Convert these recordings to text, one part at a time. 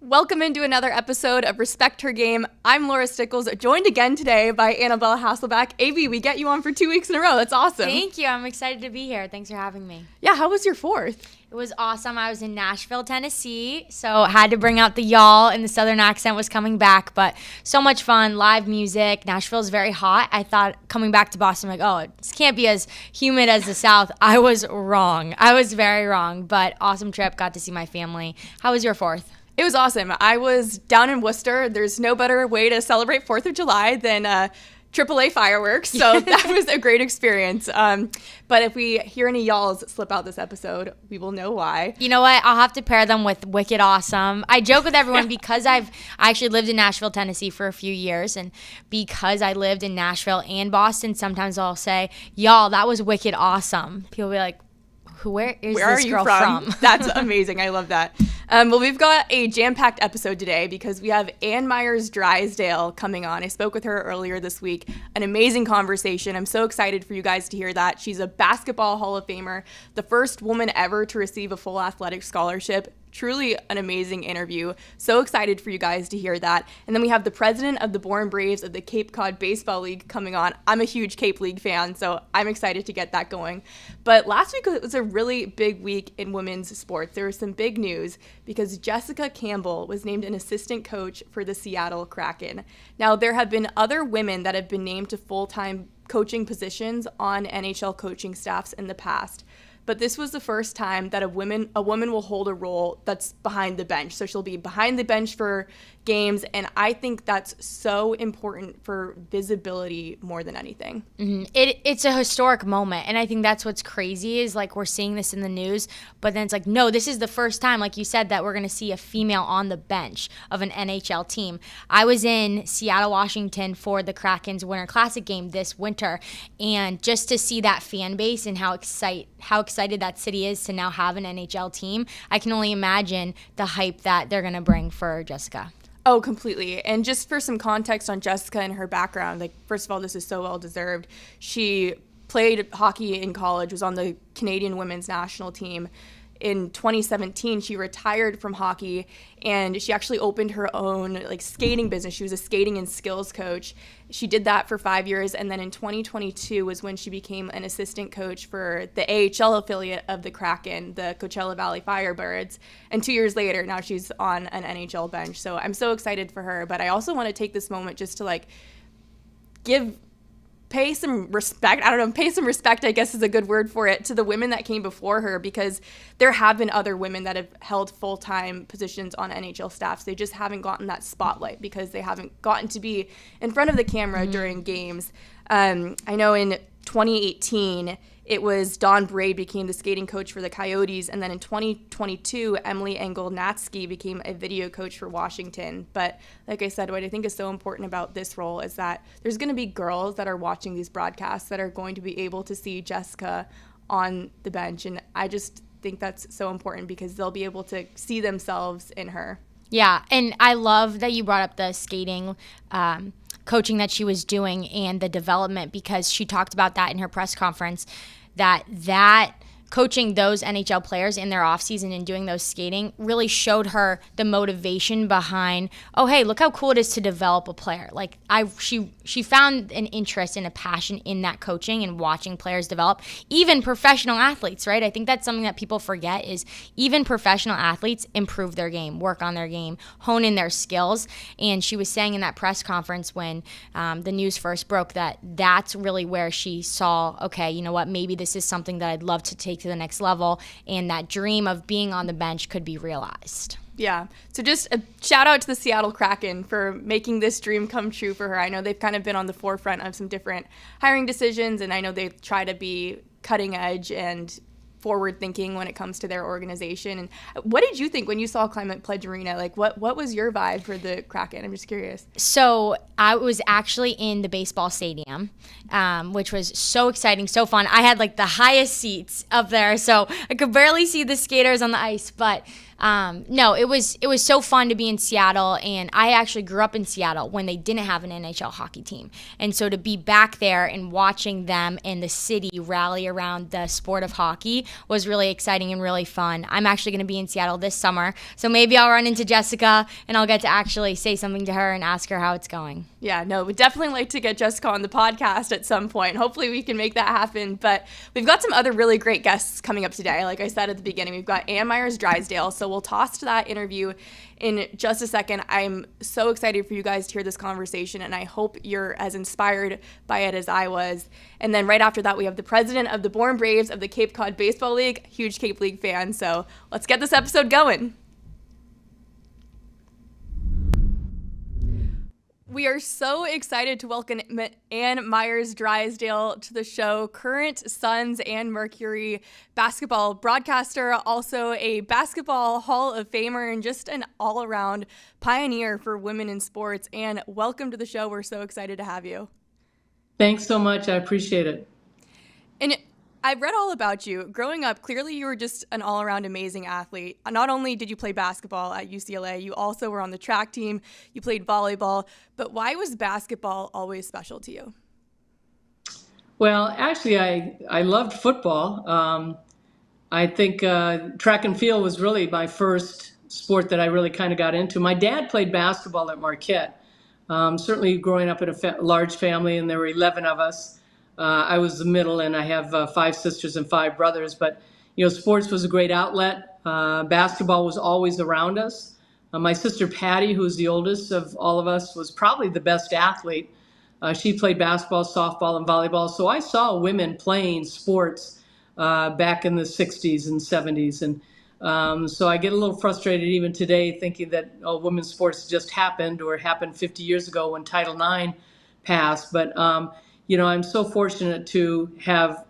Welcome into another episode of Respect Her Game. I'm Laura Stickells, joined again today by Annabelle Hasselbeck. AB, we get you on for 2 weeks in a row. That's awesome. Thank you. I'm excited to be here. Thanks for having me. Yeah, how was your fourth? It was awesome. I was in Nashville, Tennessee, so had to bring out the y'all, and the southern accent was coming back, but so much fun, live music. Nashville's very hot. I thought coming back to Boston, like, oh, it can't be as humid as the South. I was wrong. I was very wrong, but awesome trip. Got to see my family. How was your fourth? It was awesome. I was down in Worcester. There's no better way to celebrate 4th of July than AAA fireworks, so that was a great experience. But if we hear any y'alls slip out this episode, we will know why. You know what? I'll have to pair them with Wicked Awesome. I joke with everyone because I actually lived in Nashville, Tennessee for a few years, and because I lived in Nashville and Boston, sometimes I'll say, y'all, that was Wicked Awesome. People will be like, where is this girl from? That's amazing. I love that. Well, we've got a jam-packed episode today because we have Ann Meyers Drysdale coming on. I spoke with her earlier this week. An amazing conversation. I'm so excited for you guys to hear that. She's a basketball Hall of Famer, the first woman ever to receive a full athletic scholarship. Truly an amazing interview. So excited for you guys to hear that. And then we have the president of the Bourne Braves of the Cape Cod Baseball League coming on. I'm a huge Cape League fan, so I'm excited to get that going. But last week was a really big week in women's sports. There was some big news because Jessica Campbell was named an assistant coach for the Seattle Kraken. Now, there have been other women that have been named to full-time coaching positions on NHL coaching staffs in the past. But this was the first time that a woman will hold a role that's behind the bench. So she'll be behind the bench for games, and I think that's so important for visibility more than anything. Mm-hmm. It's a historic moment, and I think that's what's crazy is like we're seeing this in the news, but then it's like, no, this is the first time, like you said, that we're going to see a female on the bench of an NHL team. I was in Seattle, Washington for the Kraken's Winter Classic game this winter, and just to see that fan base and how excited that city is to now have an NHL team, I can only imagine the hype that they're going to bring for Jessica. Oh, completely. And just for some context on Jessica and her background, like, first of all, this is so well-deserved. She played hockey in college, was on the Canadian women's national team. In 2017, she retired from hockey, and she actually opened her own skating business. She was a skating and skills coach. She did that for 5 years, and then in 2022 was when she became an assistant coach for the AHL affiliate of the Kraken, the Coachella Valley Firebirds. And 2 years later, now she's on an NHL bench. So I'm so excited for her. But I also want to take this moment just to pay some respect, I guess is a good word for it, to the women that came before her, because there have been other women that have held full-time positions on NHL staffs. They just haven't gotten that spotlight because they haven't gotten to be in front of the camera during games. I know in 2018, it was Dawn Braid became the skating coach for the Coyotes, and then in 2022, Emily Engel-Natsky became a video coach for Washington. But like I said, what I think is so important about this role is that there's going to be girls that are watching these broadcasts that are going to be able to see Jessica on the bench, and I just think that's so important because they'll be able to see themselves in her. Yeah, and I love that you brought up the skating coaching that she was doing and the development, because she talked about that in her press conference, that coaching those NHL players in their offseason and doing those skating really showed her the motivation behind, oh, hey, look how cool it is to develop a player. Like she found an interest and a passion in that coaching and watching players develop, even professional athletes, right? I think that's something that people forget is even professional athletes improve their game, work on their game, hone in their skills. And she was saying in that press conference when the news first broke that that's really where she saw, okay, you know what, maybe this is something that I'd love to take to the next level, and that dream of being on the bench could be realized. Yeah. So just a shout out to the Seattle Kraken for making this dream come true for her. I know they've kind of been on the forefront of some different hiring decisions, and I know they try to be cutting edge and forward thinking when it comes to their organization. And what did you think when you saw Climate Pledge Arena? Like what was your vibe for the Kraken? I'm just curious. So I was actually in the baseball stadium, which was so exciting, so fun. I had like the highest seats up there, so I could barely see the skaters on the ice, but No, it was so fun to be in Seattle, and I actually grew up in Seattle when they didn't have an NHL hockey team. And so to be back there and watching them in the city rally around the sport of hockey was really exciting and really fun. I'm actually going to be in Seattle this summer, so maybe I'll run into Jessica and I'll get to actually say something to her and ask her how it's going. Yeah, no, we'd definitely like to get Jessica on the podcast at some point. Hopefully we can make that happen. But we've got some other really great guests coming up today. Like I said at the beginning, we've got Ann Meyers Drysdale. So we'll toss to that interview in just a second. I'm so excited for you guys to hear this conversation, and I hope you're as inspired by it as I was. And then right after that, we have the president of the Bourne Braves of the Cape Cod Baseball League, huge Cape League fan. So let's get this episode going. We are so excited to welcome Ann Meyers Drysdale to the show, current Suns and Mercury basketball broadcaster, also a basketball Hall of Famer, and just an all-around pioneer for women in sports. And welcome to the show. We're so excited to have you. Thanks so much. I appreciate it. And I read all about you. Growing up, clearly you were just an all-around amazing athlete. Not only did you play basketball at UCLA, you also were on the track team, you played volleyball, but why was basketball always special to you? Well, actually, I loved football. I think track and field was really my first sport that I really kind of got into. My dad played basketball at Marquette. Certainly growing up in a large family, and there were 11 of us. I was the middle, and I have 5 sisters and 5 brothers. But, sports was a great outlet. Basketball was always around us. My sister Patty, who's the oldest of all of us, was probably the best athlete. She played basketball, softball, and volleyball. So I saw women playing sports back in the 60s and 70s. And so I get a little frustrated even today thinking that women's sports just happened or happened 50 years ago when Title IX passed. But I'm so fortunate to have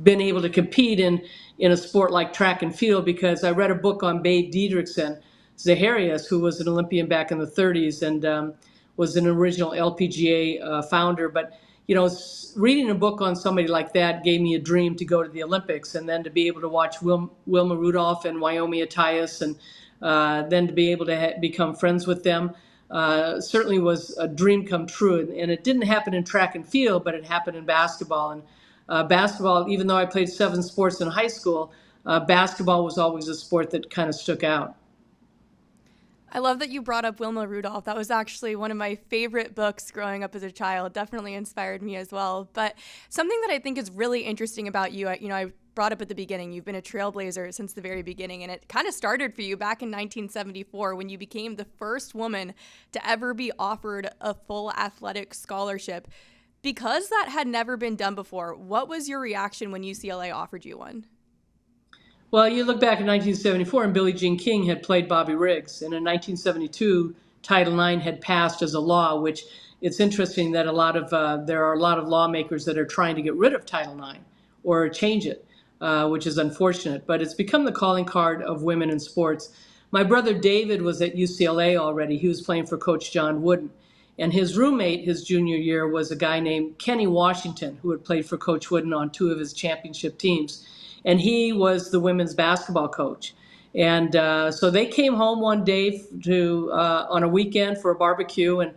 been able to compete in a sport like track and field, because I read a book on Babe Didrikson Zaharias, who was an Olympian back in the 30s and was an original LPGA founder. But, reading a book on somebody like that gave me a dream to go to the Olympics, and then to be able to watch Wilma Rudolph and Wyoming Attias, and then to be able to become friends with them. Certainly was a dream come true. And it didn't happen in track and field, but it happened in basketball. And basketball, even though I played 7 sports in high school, basketball was always a sport that kind of stuck out. I love that you brought up Wilma Rudolph. That was actually one of my favorite books growing up as a child. Definitely inspired me as well. But something that I think is really interesting about you, I brought up at the beginning, you've been a trailblazer since the very beginning, and it kind of started for you back in 1974 when you became the first woman to ever be offered a full athletic scholarship. Because that had never been done before, what was your reaction when UCLA offered you one? Well, you look back in 1974, and Billie Jean King had played Bobby Riggs, and in 1972, Title IX had passed as a law, which it's interesting that there are a lot of lawmakers that are trying to get rid of Title IX or change it. Which is unfortunate, but it's become the calling card of women in sports. My brother David was at UCLA already. He was playing for Coach John Wooden. And his roommate his junior year was a guy named Kenny Washington, who had played for Coach Wooden on 2 of his championship teams. And he was the women's basketball coach. And so they came home one day on a weekend for a barbecue and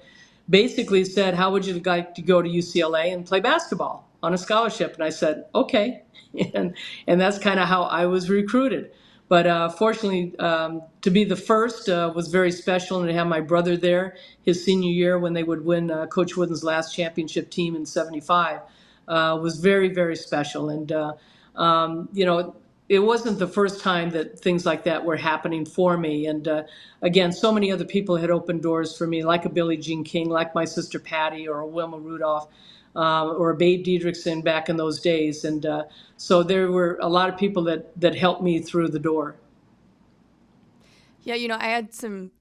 basically said, how would you like to go to UCLA and play basketball on a scholarship? And I said, okay. And that's kind of how I was recruited. But fortunately, to be the first was very special, and to have my brother there his senior year when they would win Coach Wooden's last championship team in '75 was very, very special. And, it wasn't the first time that things like that were happening for me. And again, so many other people had opened doors for me, like a Billie Jean King, like my sister Patty, or a Wilma Rudolph. Or Babe Didrikson back in those days. And so there were a lot of people that helped me through the door. Yeah, I had some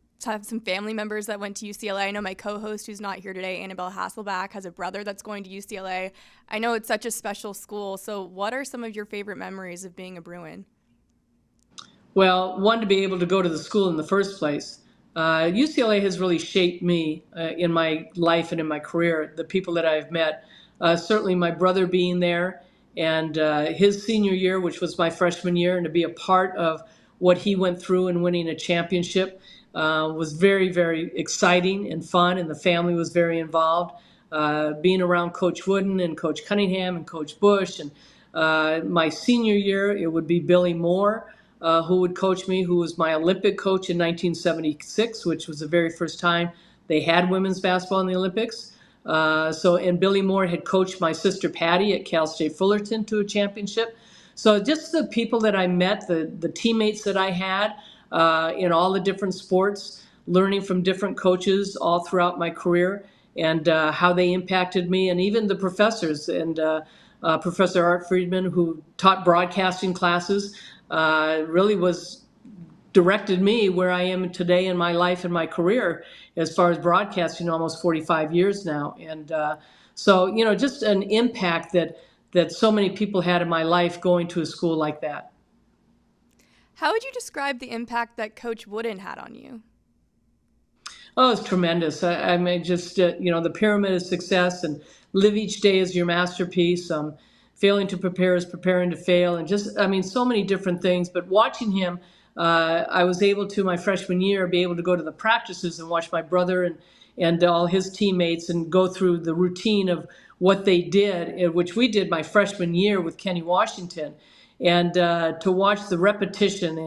family members that went to UCLA. I know my co-host, who's not here today, Annabelle Hasselbeck, has a brother that's going to UCLA. I know it's such a special school. So what are some of your favorite memories of being a Bruin? Well, one, to be able to go to the school in the first place. UCLA has really shaped me in my life and in my career, the people that I've met. Certainly my brother being there, and his senior year, which was my freshman year, and to be a part of what he went through in winning a championship was very, very exciting and fun, and the family was very involved. Being around Coach Wooden and Coach Cunningham and Coach Bush, and my senior year, it would be Billy Moore, who would coach me, who was my Olympic coach in 1976, which was the very first time they had women's basketball in the Olympics. And Billy Moore had coached my sister Patty at Cal State Fullerton to a championship. So just the people that I met, the teammates that I had in all the different sports, learning from different coaches all throughout my career, and how they impacted me, and even the professors. And Professor Art Friedman, who taught broadcasting classes, really was directed me where I am today in my life and my career as far as broadcasting, almost 45 years now. And just an impact that so many people had in my life going to a school like that. How would you describe the impact that Coach Wooden had on you? Oh, it's tremendous. I mean, just, the pyramid of success, and live each day as your masterpiece. Failing to prepare is preparing to fail. And so many different things. But watching him, I was able to, my freshman year, be able to go to the practices and watch my brother and all his teammates and go through the routine of what they did, which we did my freshman year with Kenny Washington. And to watch the repetition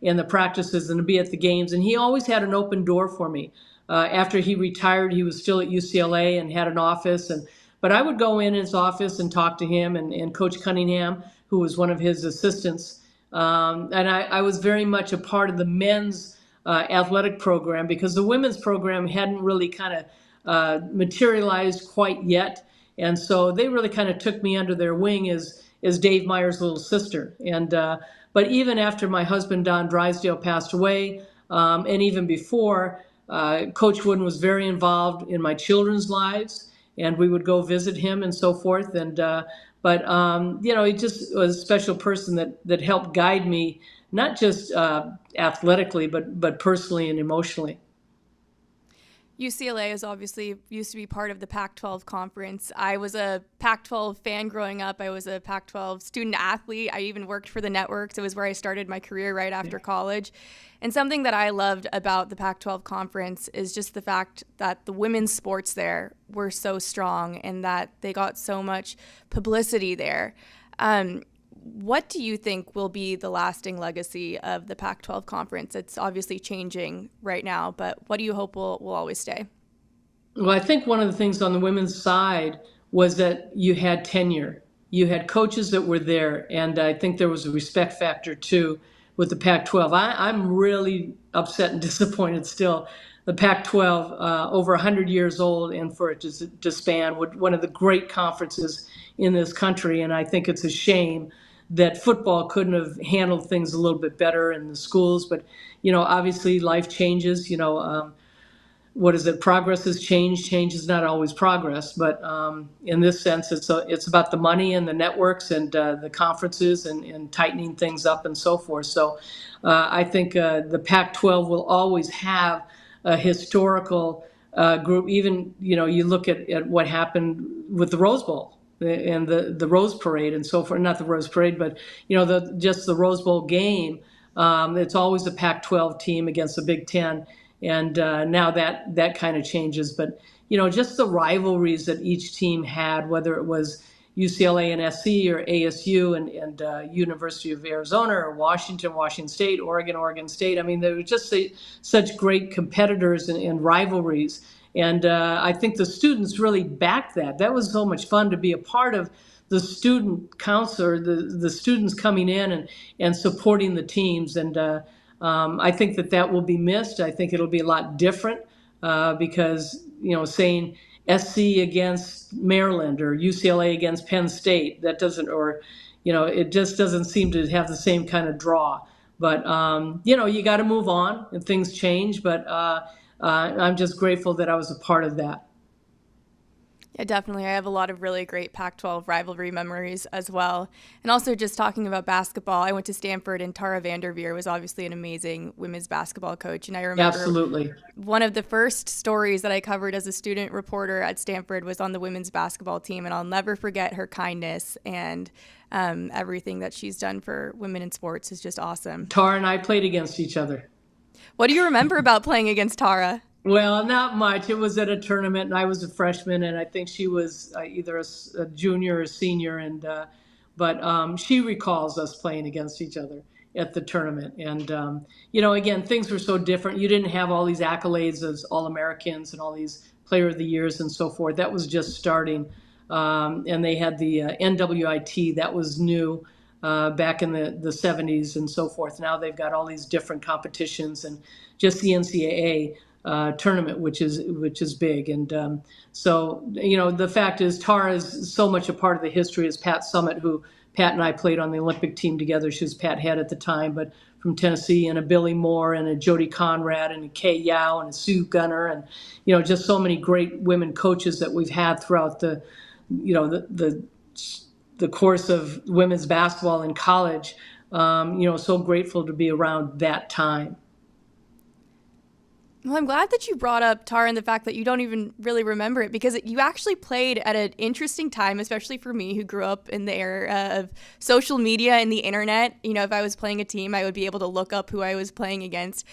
and the practices and to be at the games. And he always had an open door for me. After he retired, he was still at UCLA and had an office. But I would go in his office and talk to him and Coach Cunningham, who was one of his assistants. And I was very much a part of the men's athletic program, because the women's program hadn't really kind of materialized quite yet. And so they really kind of took me under their wing as Dave Meyers' little sister. But even after my husband, Don Drysdale, passed away, and even before, Coach Wooden was very involved in my children's lives, and we would go visit him and so forth. He just was a special person that helped guide me, not just athletically, but personally and emotionally. UCLA is obviously used to be part of the Pac-12 conference. I was a Pac-12 fan growing up. I was a Pac-12 student athlete. I even worked for the networks. It was where I started my career right after college. And something that I loved about the Pac-12 conference is just the fact that the women's sports there were so strong and that they got so much publicity there. What do you think will be the lasting legacy of the Pac-12 conference? It's obviously changing right now, but what do you hope will always stay? Well, I think one of the things on the women's side was that you had tenure. You had coaches that were there, and I think there was a respect factor too with the Pac-12. I'm really upset and disappointed still. The Pac-12, over 100 years old, and for it to span one of the great conferences in this country, and I think it's a shame that football couldn't have handled things a little bit better in the schools. But, obviously life changes. What is it? Progress is change. Change is not always progress. But in this sense, it's about the money and the networks and the conferences and tightening things up and so forth. So I think the Pac-12 will always have a historical group. Even, you look at what happened with the Rose Bowl and the Rose Parade and so forth. Not the Rose Parade, but just the Rose Bowl game. It's always a Pac-12 team against the Big Ten, and now that kind of changes. But just the rivalries that each team had, whether it was UCLA and SC or ASU and University of Arizona or Washington State, Oregon State. I mean, they were just such great competitors and rivalries. And I think the students really backed that. That was so much fun to be a part of the student council, or the students coming in and supporting the teams. And I think that will be missed. I think it'll be a lot different because, saying SC against Maryland or UCLA against Penn State, that doesn't, or, it just doesn't seem to have the same kind of draw. But, you got to move on and things change. But I'm just grateful that I was a part of that. Yeah, definitely. I have a lot of really great Pac-12 rivalry memories as well. And also just talking about basketball, I went to Stanford and Tara Vanderveer was obviously an amazing women's basketball coach. And I remember Absolutely. one of the first stories that I covered as a student reporter at Stanford was on the women's basketball team. And I'll never forget her kindness and everything that she's done for women in sports is just awesome. Tara and I played against each other. What do you remember about playing against Tara? Well, not much. It was at a tournament, and I was a freshman, and I think she was either a junior or a senior. But she recalls us playing against each other at the tournament. And again, things were so different. You didn't have all these accolades as All-Americans and all these Player of the Years and so forth. That was just starting, and they had the NWIT that was new. Back in the 70s and so forth. Now they've got all these different competitions and just the NCAA tournament, which is big. And so the fact is Tara is so much a part of the history as Pat Summitt, who Pat and I played on the Olympic team together. She was Pat Head at the time, but from Tennessee, and a Billy Moore and a Jody Conrad and a Kay Yao and a Sue Gunner, and just so many great women coaches that we've had throughout the course of women's basketball in college. So grateful to be around that time. Well, I'm glad that you brought up Tara and the fact that you don't even really remember it, because you actually played at an interesting time, especially for me who grew up in the era of social media and the internet. If I was playing a team, I would be able to look up who I was playing against.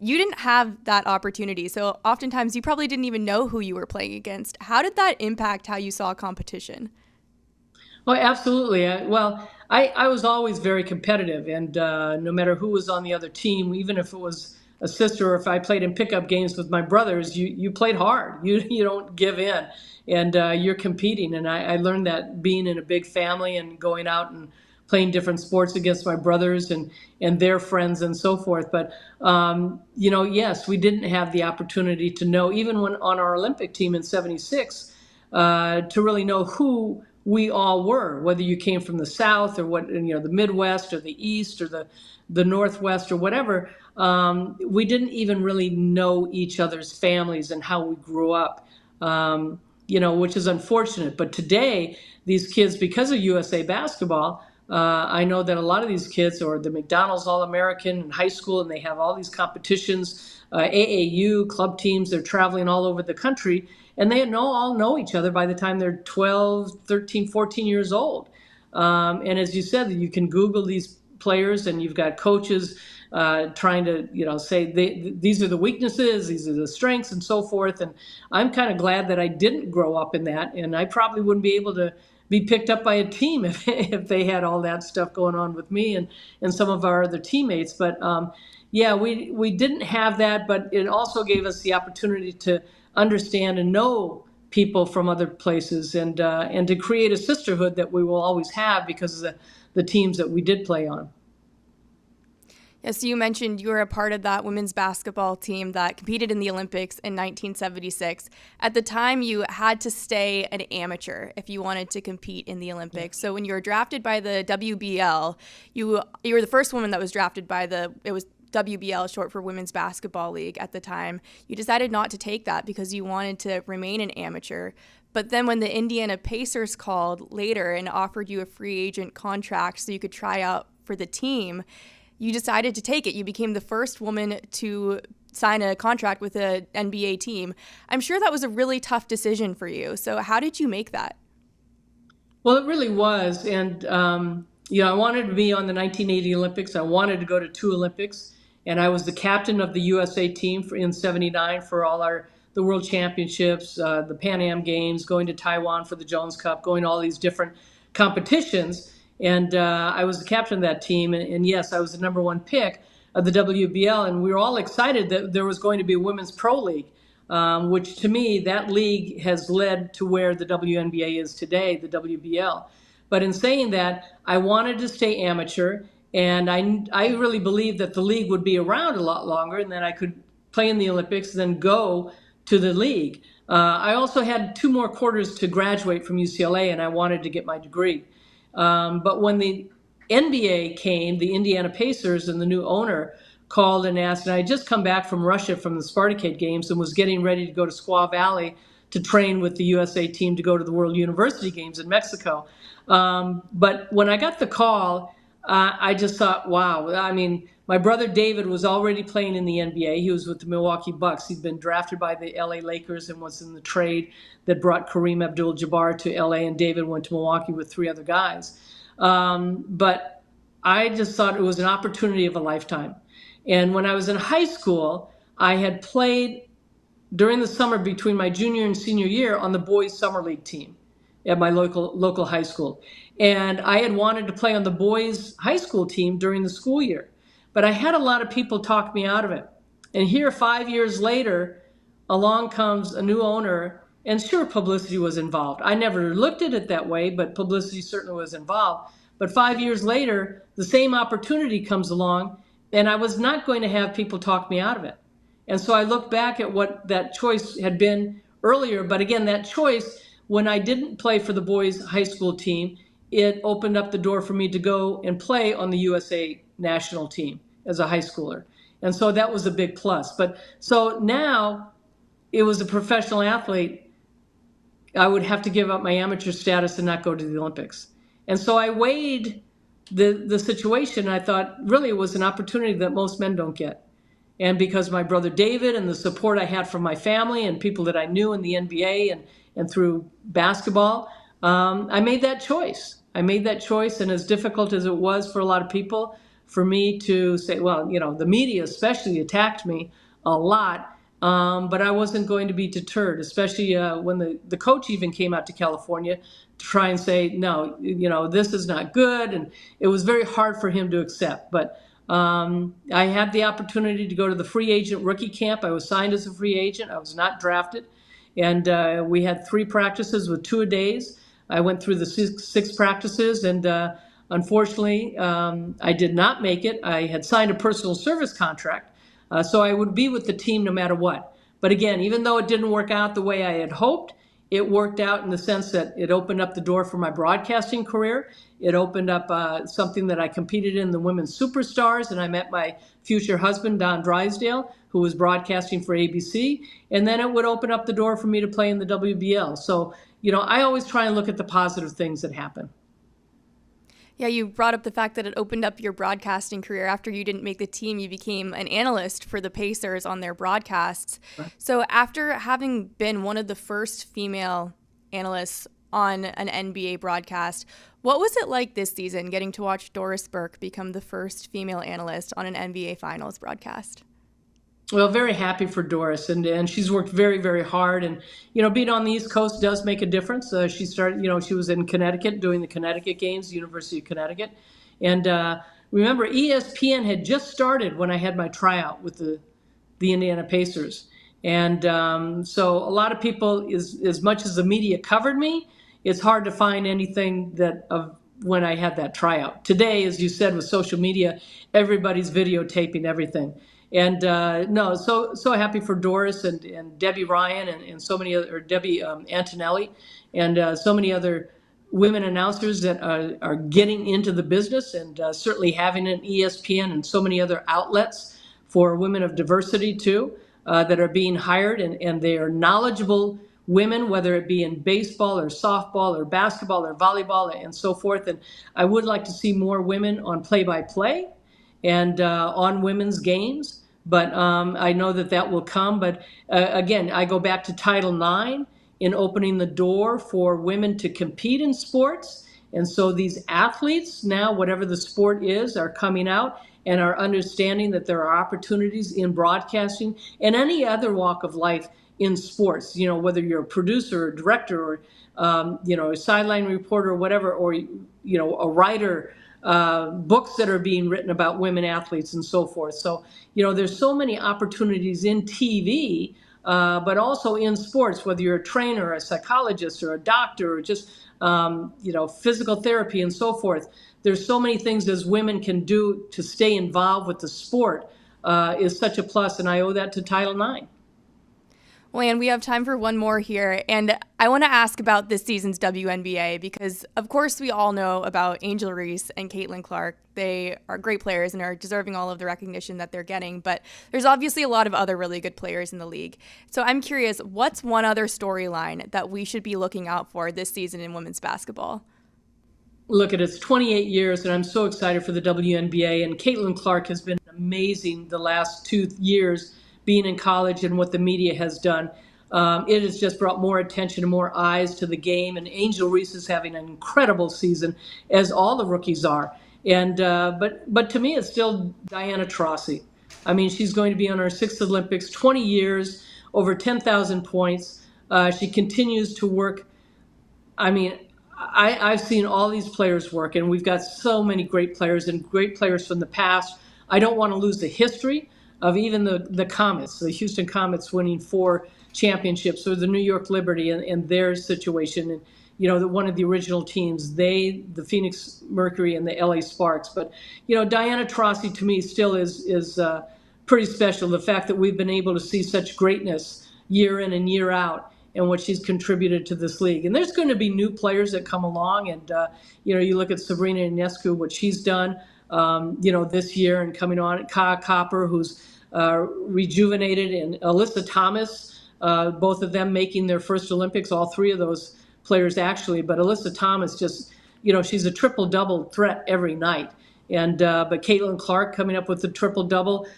You didn't have that opportunity. So oftentimes you probably didn't even know who you were playing against. How did that impact how you saw competition? Well, absolutely. I was always very competitive, and no matter who was on the other team, even if it was a sister or if I played in pickup games with my brothers, you played hard. You don't give in, and you're competing. And I learned that being in a big family and going out and playing different sports against my brothers and their friends and so forth. But, yes, we didn't have the opportunity to know, even when on our Olympic team in '76, to really know who we all were, whether you came from the South or the Midwest or the East or the Northwest or whatever. We didn't even really know each other's families and how we grew up, which is unfortunate. But today, these kids, because of USA Basketball, I know that a lot of these kids are the McDonald's All-American in high school, and they have all these competitions, AAU, club teams. They're traveling all over the country, and they all know each other by the time they're 12, 13, 14 years old. And as you said, you can Google these players, and you've got coaches trying to, say these are the weaknesses, these are the strengths, and so forth. And I'm kind of glad that I didn't grow up in that, and I probably wouldn't be able to be picked up by a team if they had all that stuff going on with me and some of our other teammates. But we didn't have that, but it also gave us the opportunity to understand and know people from other places and to create a sisterhood that we will always have because of the teams that we did play on. Yes, you mentioned you were a part of that women's basketball team that competed in the Olympics in 1976. At the time, you had to stay an amateur if you wanted to compete in the Olympics. So when you were drafted by the WBL, you were the first woman that was drafted by it was WBL, short for Women's Basketball League at the time. You decided not to take that because you wanted to remain an amateur. But then when the Indiana Pacers called later and offered you a free agent contract so you could try out for the team, you decided to take it. You became the first woman to sign a contract with an NBA team. I'm sure that was a really tough decision for you. So how did you make that? Well, it really was. And, I wanted to be on the 1980 Olympics. I wanted to go to 2 Olympics. And I was the captain of the USA team in '79 for all the World Championships, the Pan Am Games, going to Taiwan for the Jones Cup, going to all these different competitions. And I was the captain of that team. And yes, I was the number 1 pick of the WBL. And we were all excited that there was going to be a women's pro league, which to me, that league has led to where the WNBA is today, the WBL. But in saying that, I wanted to stay amateur. And I really believed that the league would be around a lot longer and that I could play in the Olympics and then go to the league. I also had 2 more quarters to graduate from UCLA, and I wanted to get my degree. But when the NBA came, the Indiana Pacers and the new owner called and asked, and I had just come back from Russia from the Spartacade games and was getting ready to go to Squaw Valley to train with the USA team to go to the World University Games in Mexico. But when I got the call, I just thought, wow. I mean, my brother David was already playing in the NBA. He was with the Milwaukee Bucks. He'd been drafted by the LA Lakers and was in the trade that brought Kareem Abdul-Jabbar to LA, and David went to Milwaukee with 3 other guys. But I just thought it was an opportunity of a lifetime. And when I was in high school, I had played during the summer between my junior and senior year on the boys' summer league team at my local high school. And I had wanted to play on the boys' high school team during the school year. But I had a lot of people talk me out of it. And here, 5 years later, along comes a new owner, and sure, publicity was involved. I never looked at it that way, but publicity certainly was involved. But 5 years later, the same opportunity comes along, and I was not going to have people talk me out of it. And so I look back at what that choice had been earlier. But again, that choice, when I didn't play for the boys' high school team, it opened up the door for me to go and play on the USA national team as a high schooler. And so that was a big plus. But so now it was a professional athlete, I would have to give up my amateur status and not go to the Olympics. And so I weighed the situation. And I thought really it was an opportunity that most men don't get. And because my brother David and the support I had from my family and people that I knew in the NBA and through basketball, I made that choice. And as difficult as it was for a lot of people, for me to say, well, the media especially attacked me a lot, but I wasn't going to be deterred, especially when the coach even came out to California to try and say, no, this is not good. And it was very hard for him to accept. But I had the opportunity to go to the free agent rookie camp. I was signed as a free agent. I was not drafted. And we had 3 practices with 2 a days. I went through the six practices, and unfortunately, I did not make it. I had signed a personal service contract, so I would be with the team no matter what. But again, even though it didn't work out the way I had hoped, it worked out in the sense that it opened up the door for my broadcasting career. It opened up something that I competed in the Women's Superstars, and I met my future husband, Don Drysdale, who was broadcasting for ABC. And then it would open up the door for me to play in the WBL. So, I always try and look at the positive things that happen. Yeah, you brought up the fact that it opened up your broadcasting career. After you didn't make the team, you became an analyst for the Pacers on their broadcasts. Right. So after having been one of the first female analysts on an NBA broadcast, what was it like this season getting to watch Doris Burke become the first female analyst on an NBA Finals broadcast? Well, very happy for Doris, and she's worked very, very hard. And, being on the East Coast does make a difference. She started, she was in Connecticut doing the Connecticut games, University of Connecticut. And remember, ESPN had just started when I had my tryout with the Indiana Pacers. And so a lot of people, as much as the media covered me, it's hard to find anything that of when I had that tryout. Today, as you said, with social media, everybody's videotaping everything. And so happy for Doris and Debbie Ryan and so many other, or Debbie Antonelli, and so many other women announcers that are getting into the business, and certainly having an ESPN and so many other outlets for women of diversity too, that are being hired, and they are knowledgeable women, whether it be in baseball or softball or basketball or volleyball and so forth. And I would like to see more women on play-by-play and on women's games. But I know that will come. But again, I go back to Title IX in opening the door for women to compete in sports. And so these athletes now, whatever the sport is, are coming out and are understanding that there are opportunities in broadcasting and any other walk of life in sports, whether you're a producer or director or, a sideline reporter or whatever, or, a writer, books that are being written about women athletes and so forth. So, there's so many opportunities in TV, but also in sports, whether you're a trainer, or a psychologist, or a doctor, or just, physical therapy and so forth. There's so many things as women can do to stay involved with the sport is such a plus, and I owe that to Title IX. Well, Ann, we have time for one more here, and I want to ask about this season's WNBA because, of course, we all know about Angel Reese and Caitlin Clark. They are great players and are deserving all of the recognition that they're getting, but there's obviously a lot of other really good players in the league. So I'm curious, what's one other storyline that we should be looking out for this season in women's basketball? Look, it's 28 years, and I'm so excited for the WNBA, and Caitlin Clark has been amazing the last 2 years being in college and what the media has done. It has just brought more attention and more eyes to the game. And Angel Reese is having an incredible season, as all the rookies are. And but to me, it's still Diana Taurasi. I mean, she's going to be on her 6th Olympics, 20 years, over 10,000 points. She continues to work. I mean, I've seen all these players work, and we've got so many great players and great players from the past. I don't want to lose the history of even the Comets, the Houston Comets winning 4 championships, or the New York Liberty and their situation. And, you know, one of the original teams, the Phoenix Mercury and the LA Sparks. But, you know, Diana Taurasi to me still is pretty special. The fact that we've been able to see such greatness year in and year out, and what she's contributed to this league. And there's going to be new players that come along. And, you know, you look at Sabrina Ionescu, what she's done, you know, this year and coming on. Ka Copper, who's rejuvenated, and Alyssa Thomas, both of them making their first Olympics, all 3 of those players actually. But Alyssa Thomas just, you know, she's a triple-double threat every night. And but Caitlin Clark coming up with the triple-double.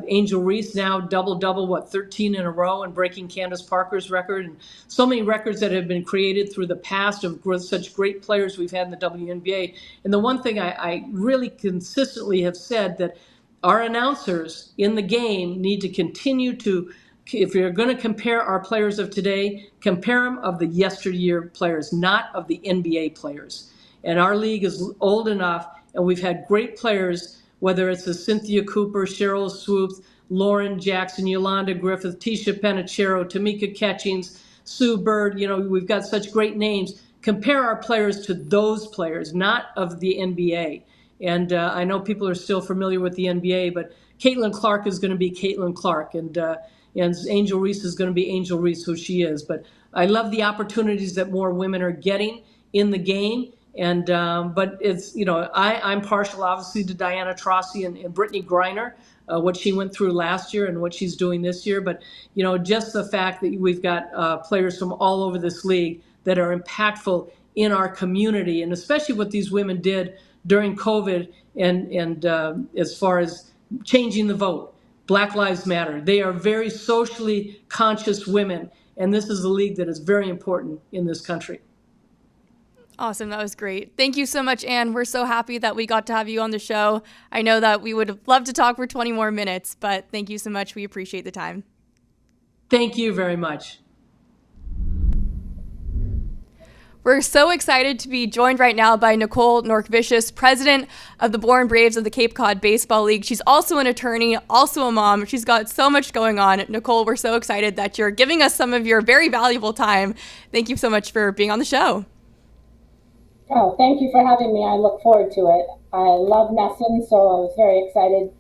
Angel Reese now double-double, 13 in a row, and breaking Candace Parker's record. And so many records that have been created through the past of such great players we've had in the WNBA. And the one thing I really consistently have said, that our announcers in the game need to continue to, if you're going to compare our players of today, compare them of the yesteryear players, not of the NBA players. And our league is old enough, and we've had great players, whether it's a Cynthia Cooper, Cheryl Swoops, Lauren Jackson, Yolanda Griffith, Tisha Penichero, Tamika Catchings, Sue Bird. You know, we've got such great names. Compare our players to those players, not of the NBA. And I know people are still familiar with the NBA, but Caitlin Clark is going to be Caitlin Clark, and Angel Reese is going to be Angel Reese, who she is. But I love the opportunities that more women are getting in the game. And but it's, you know, I'm partial obviously to Diana Taurasi and Brittany Griner, what she went through last year and what she's doing this year. But, you know, just the fact that we've got players from all over this league that are impactful in our community, and especially what these women did during COVID, and as far as changing the vote, Black Lives Matter. They are very socially conscious women, and this is a league that is very important in this country. Awesome. That was great. Thank you so much, Ann. We're so happy that we got to have you on the show. I know that we would love to talk for 20 more minutes, but thank you so much. We appreciate the time. Thank you very much. We're so excited to be joined right now by Nicole Norkevicius, president of the Bourne Braves of the Cape Cod Baseball League. She's also an attorney, also a mom. She's got so much going on. Nicole, we're so excited that you're giving us some of your very valuable time. Thank you so much for being on the show. Oh, thank you for having me. I look forward to it. I love NESN, so I was very excited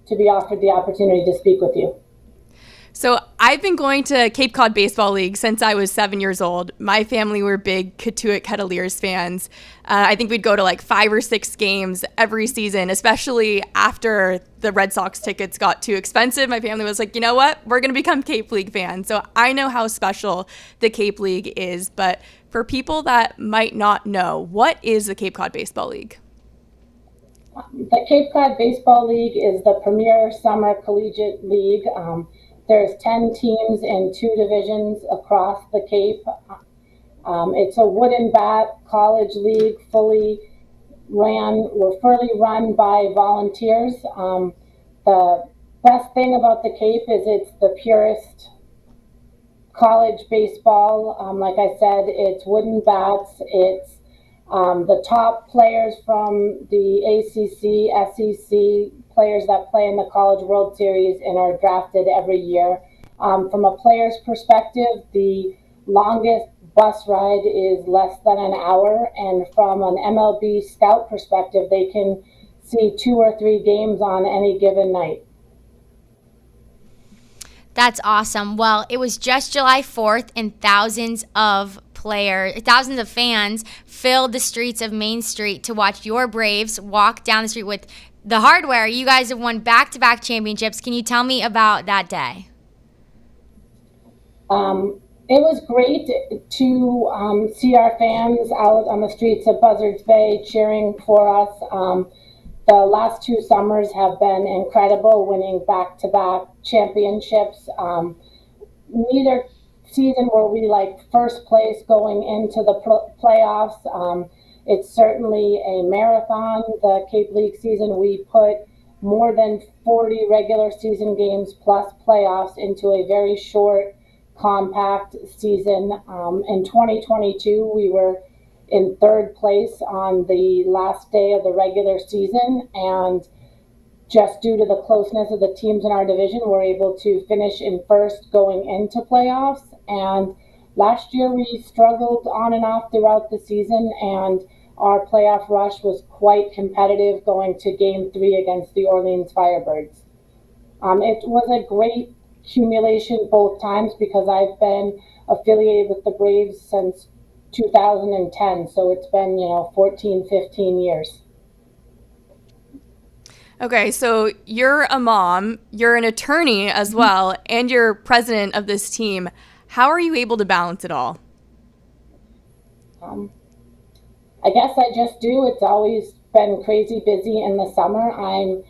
to be offered the opportunity to speak with you. So I've been going to Cape Cod Baseball League since I was 7 years old. My family were big Katuitt Kettleers fans. I think we'd go to like 5 or 6 games every season, especially after the Red Sox tickets got too expensive. My family was like, you know what? We're going to become Cape League fans. So I know how special the Cape League is. But for people that might not know, what is the Cape Cod Baseball League? The Cape Cod Baseball League is the premier summer collegiate league. There's 10 teams in 2 divisions across the Cape. It's a wooden bat college league, fully run by volunteers. The best thing about the Cape is it's the purest college baseball. Like I said, it's wooden bats. It's the top players from the ACC, SEC, players that play in the College World Series and are drafted every year. From a player's perspective, the longest bus ride is less than an hour, and from an MLB scout perspective, they can see 2 or 3 games on any given night. That's awesome. Well, it was just July 4th, and thousands of fans filled the streets of Main Street to watch your Braves walk down the street with the hardware. You guys have won back-to-back championships. Can you tell me about that day? It was great to see our fans out on the streets of Buzzards Bay cheering for us. The last 2 summers have been incredible, winning back-to-back championships. Neither season were we like first place going into the playoffs. It's certainly a marathon. The Cape League season, we put more than 40 regular season games plus playoffs into a very short, compact season. In 2022, we were in 3rd place on the last day of the regular season, and just due to the closeness of the teams in our division, we're able to finish in first going into playoffs. And last year we struggled on and off throughout the season, and our playoff rush was quite competitive going to Game 3 against the Orleans Firebirds. It was a great accumulation both times because I've been affiliated with the Braves since 2010, so it's been 14, 15 years. Okay, so you're a mom, you're an attorney as well, and you're president of this team. How are you able to balance it all? I guess I just do. It's always been crazy busy in the summer. I'm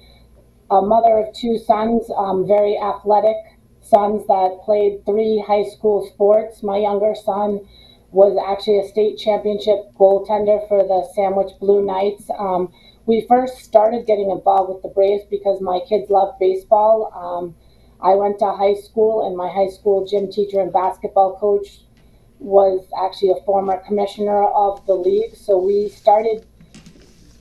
a mother of 2 sons, very athletic sons that played 3 high school sports. My younger son was actually a state championship goaltender for the Sandwich Blue Knights. We first started getting involved with the Braves because my kids love baseball. I went to high school, and my high school gym teacher and basketball coach was actually a former commissioner of the league. So we started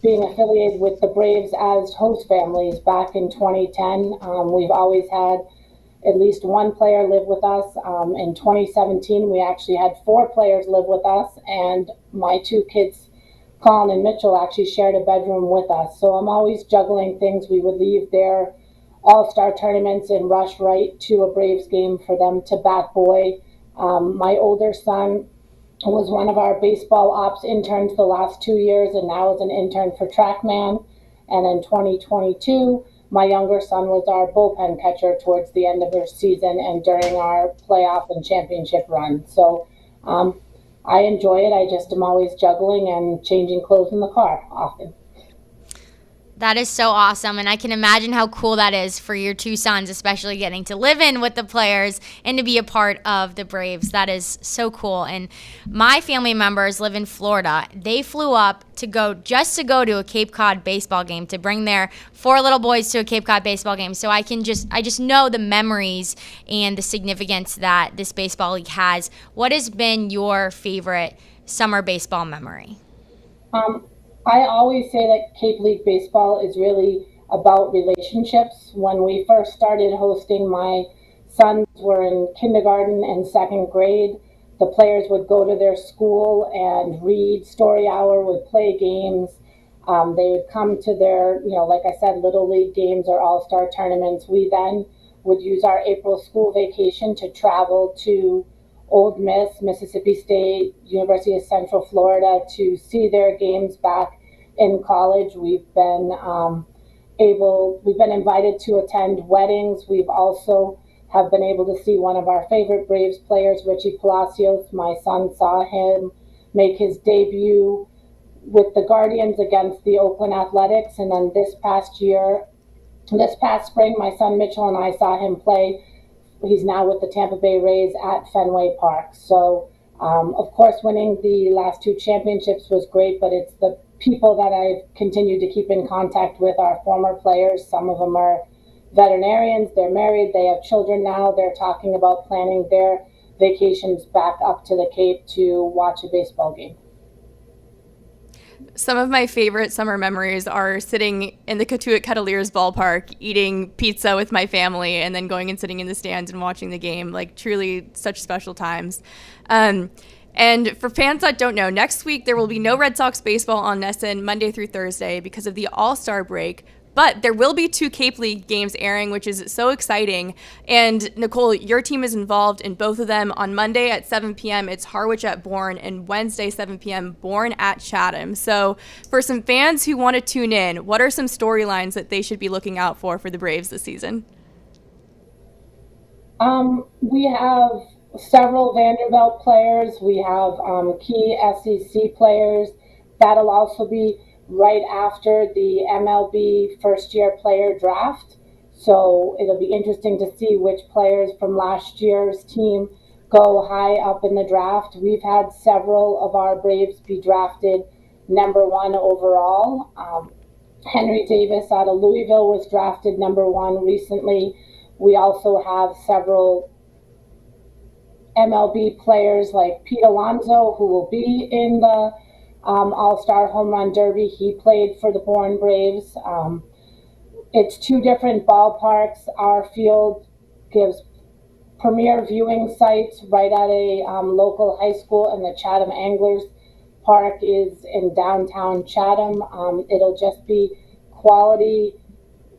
being affiliated with the Braves as host families back in 2010. We've always had at least 1 player live with us. In 2017, we actually had 4 players live with us, and my 2 kids, Colin and Mitchell, actually shared a bedroom with us. So I'm always juggling things. We would leave their all-star tournaments and rush right to a Braves game for them to bat boy. My older son was one of our baseball ops interns the last 2 years, and now is an intern for TrackMan. And in 2022, my younger son was our bullpen catcher towards the end of our season and during our playoff and championship run. So I enjoy it. I just am always juggling and changing clothes in the car often. That is so awesome, and I can imagine how cool that is for your 2 sons, especially getting to live in with the players and to be a part of the Braves. That is so cool. And my family members live in Florida. They flew up to go to a Cape Cod baseball game, to bring their 4 little boys to a Cape Cod baseball game. So I just know the memories and the significance that this baseball league has. What has been your favorite summer baseball memory? I always say that Cape League baseball is really about relationships. When we first started hosting, my sons were in kindergarten and 2nd grade. The players would go to their school and read story hour, would play games. They would come to their, like I said, Little League games or all-star tournaments. We then would use our April school vacation to travel to Ole Miss, Mississippi State, University of Central Florida to see their games back in college. We've been invited to attend weddings. We've also have been able to see one of our favorite Braves players, Richie Palacios. My son saw him make his debut with the Guardians against the Oakland Athletics, and then this past spring, my son Mitchell and I saw him play. He's now with the Tampa Bay Rays at Fenway Park. So, of course, winning the last 2 championships was great, but it's the people that I've continued to keep in contact with, our former players. Some of them are veterinarians. They're married. They have children now. They're talking about planning their vacations back up to the Cape to watch a baseball game. Some of my favorite summer memories are sitting in the Cotuit Cavaliers ballpark, eating pizza with my family, and then going and sitting in the stands and watching the game. Like, truly such special times. And for fans that don't know, next week there will be no Red Sox baseball on NESN Monday through Thursday because of the All-Star break. But there will be 2 Cape League games airing, which is so exciting. And Nicole, your team is involved in both of them. On Monday at 7 p.m., it's Harwich at Bourne, and Wednesday, 7 p.m., Bourne at Chatham. So for some fans who want to tune in, what are some storylines that they should be looking out for the Braves this season? We have several Vanderbilt players. We have key SEC players. That'll also be right after the MLB first-year player draft. So it'll be interesting to see which players from last year's team go high up in the draft. We've had several of our Braves be drafted number 1 overall. Henry Davis out of Louisville was drafted number 1 recently. We also have several MLB players like Pete Alonso, who will be in the All-Star Home Run Derby. He played for the Bourne Braves. It's 2 different ballparks. Our field gives premier viewing sites right at a local high school, and the Chatham Anglers Park is in downtown Chatham. It'll just be quality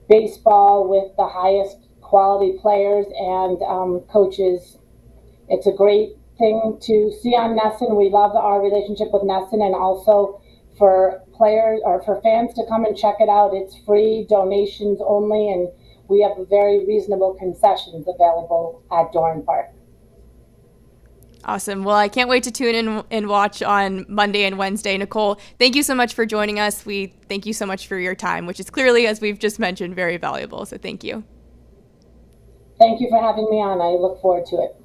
baseball with the highest quality players and coaches. It's a great thing to see on NESN. We love our relationship with NESN, and also for players or for fans to come and check it out. It's free, donations only, and we have very reasonable concessions available at Dorn Park. Awesome. Well, I can't wait to tune in and watch on Monday and Wednesday. Nicole, thank you so much for joining us. We thank you so much for your time, which is clearly, as we've just mentioned, very valuable. So thank you. Thank you for having me on. I look forward to it.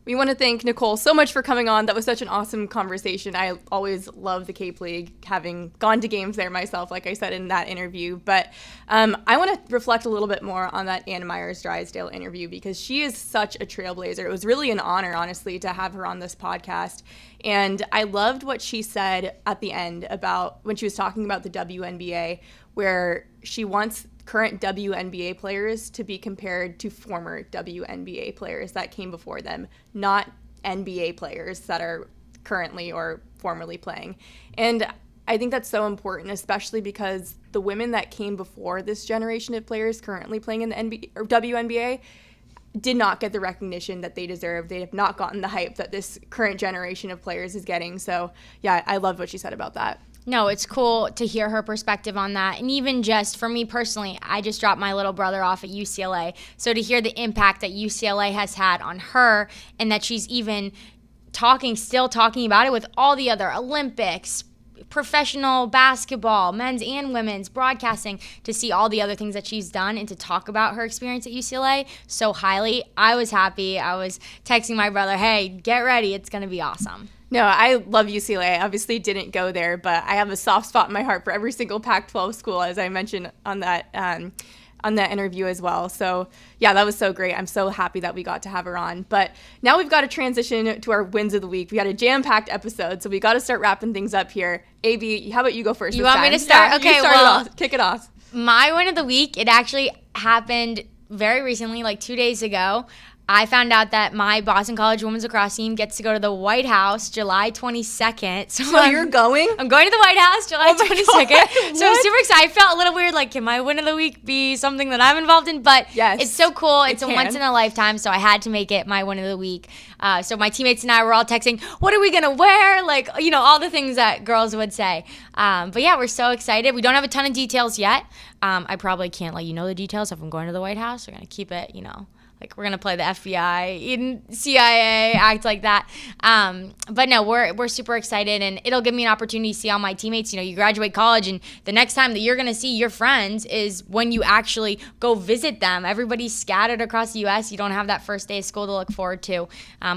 We want to thank Nicole so much for coming on. That was such an awesome conversation. I always love the Cape League, having gone to games there myself, like I said in that interview. But I want to reflect a little bit more on that Ann Meyers Drysdale interview, because she is such a trailblazer. It was really an honor, honestly, to have her on this podcast. And I loved what she said at the end about when she was talking about the WNBA, where she wants current WNBA players to be compared to former WNBA players that came before them, not NBA players that are currently or formerly playing. And I think that's so important, especially because the women that came before this generation of players currently playing in the NBA or WNBA did not get the recognition that they deserve. They have not gotten the hype that this current generation of players is getting. So yeah, I love what she said about that. No, it's cool to hear her perspective on that. And even just for me personally, I just dropped my little brother off at UCLA. So to hear the impact that UCLA has had on her, and that she's even still talking about it with all the other Olympics, professional basketball, men's and women's, broadcasting, to see all the other things that she's done and to talk about her experience at UCLA so highly, I was happy. I was texting my brother, hey, get ready. It's going to be awesome. No, I love UCLA. I obviously didn't go there, but I have a soft spot in my heart for every single Pac-12 school, as I mentioned on that interview as well. So yeah, that was so great. I'm so happy that we got to have her on. But now we've got to transition to our wins of the week. We had a jam-packed episode, so we got to start wrapping things up here. AB, how about you go first? You want me to start? Yeah, okay, kick it off. My win of the week, it actually happened very recently, like 2 days ago. I found out that my Boston College women's lacrosse team gets to go to the White House July 22nd. So you're going? I'm going to the White House July 22nd. So I'm super excited. I felt a little weird, like, can my win of the week be something that I'm involved in? But yes, it's so cool. It's a once in a lifetime, so I had to make it my win of the week. So my teammates and I were all texting, what are we going to wear? Like, you know, all the things that girls would say. But yeah, we're so excited. We don't have a ton of details yet. I probably can't let you know the details if I'm going to the White House. We're going to keep it, you know, like we're going to play the FBI, in CIA, act like that. But no, we're super excited, and it'll give me an opportunity to see all my teammates. You know, you graduate college, and the next time that you're going to see your friends is when you actually go visit them. Everybody's scattered across the U.S. You don't have that first day of school to look forward to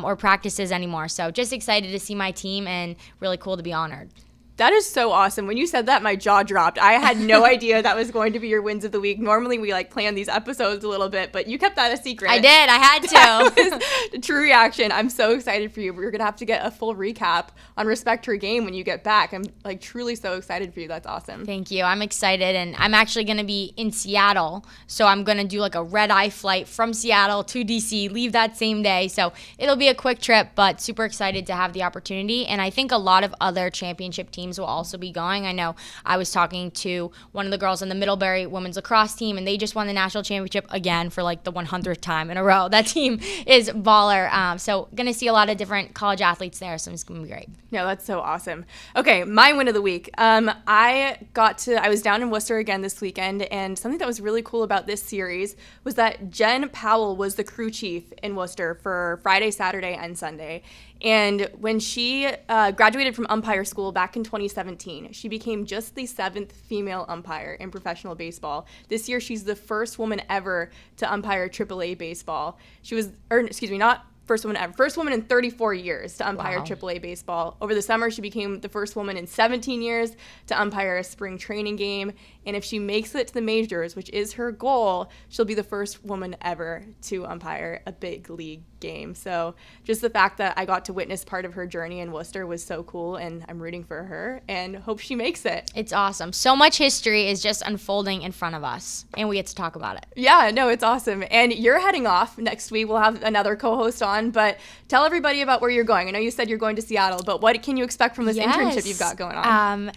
or practices anymore. So just excited to see my team, and really cool to be honored. That is so awesome. When you said that, my jaw dropped. I had no idea that was going to be your wins of the week. Normally, we like plan these episodes a little bit, but you kept that a secret. I did. I had to. That was a true reaction. I'm so excited for you. We're going to have to get a full recap on Respect Her Game when you get back. I'm like truly so excited for you. That's awesome. Thank you. I'm excited, and I'm actually going to be in Seattle, so I'm going to do like a red-eye flight from Seattle to DC, leave that same day. So it'll be a quick trip, but super excited to have the opportunity, and I think a lot of other championship teams teams will also be going. I know I was talking to one of the girls on the Middlebury women's lacrosse team, and they just won the national championship again for like the 100th time in a row. That team is baller. So going to see a lot of different college athletes there, so it's going to be great. No, that's so awesome. Okay, my win of the week. I was down in Worcester again this weekend, and something that was really cool about this series was that Jen Powell was the crew chief in Worcester for Friday, Saturday, and Sunday. And when she graduated from umpire school back in 2017, she became just the 7th female umpire in professional baseball. This year, she's the first woman ever to umpire AAA baseball. Not first woman ever, first woman in 34 years to umpire AAA baseball. Over the summer, she became the first woman in 17 years to umpire a spring training game. And if she makes it to the majors, which is her goal, she'll be the first woman ever to umpire a big league game. So just the fact that I got to witness part of her journey in Worcester was so cool, and I'm rooting for her and hope she makes it. It's awesome. So much history is just unfolding in front of us, and we get to talk about it. Yeah, no, it's awesome. And you're heading off next week. We'll have another co-host on, but tell everybody about where you're going. I know you said you're going to Seattle, but what can you expect from this internship you've got going on?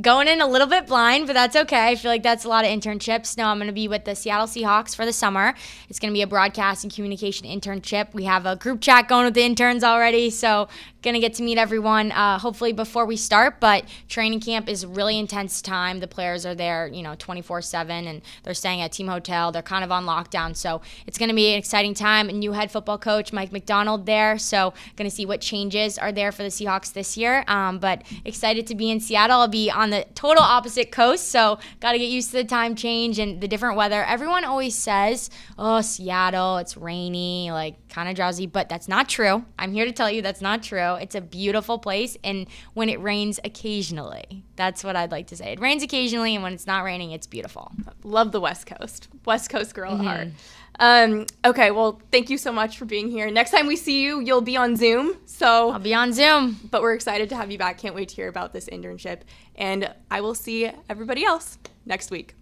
Going in a little bit blind, but that's okay. I feel like that's a lot of internships. No, I'm going to be with the Seattle Seahawks for the summer. It's going to be a broadcast and communication internship. We have a group chat going with the interns already, so going to get to meet everyone hopefully before we start. But training camp is really intense time. The players are there, 24/7, and they're staying at team hotel. They're kind of on lockdown, so it's going to be an exciting time. A new head football coach, Mike McDonald, there, so going to see what changes are there for the Seahawks this year. But excited to be in Seattle. I'll be on the total opposite coast, so got to get used to the time change and the different weather. Everyone always says, oh, Seattle, it's rainy, like kind of drowsy, but that's not true. I'm here to tell you that's not true. It's a beautiful place, and when it rains occasionally, that's what I'd like to say. It rains occasionally, and when it's not raining, it's beautiful. Love the West Coast. West Coast girl at heart. Okay, well, thank you so much for being here. Next time we see you, you'll be on Zoom. So I'll be on Zoom. But we're excited to have you back. Can't wait to hear about this internship. And I will see everybody else next week.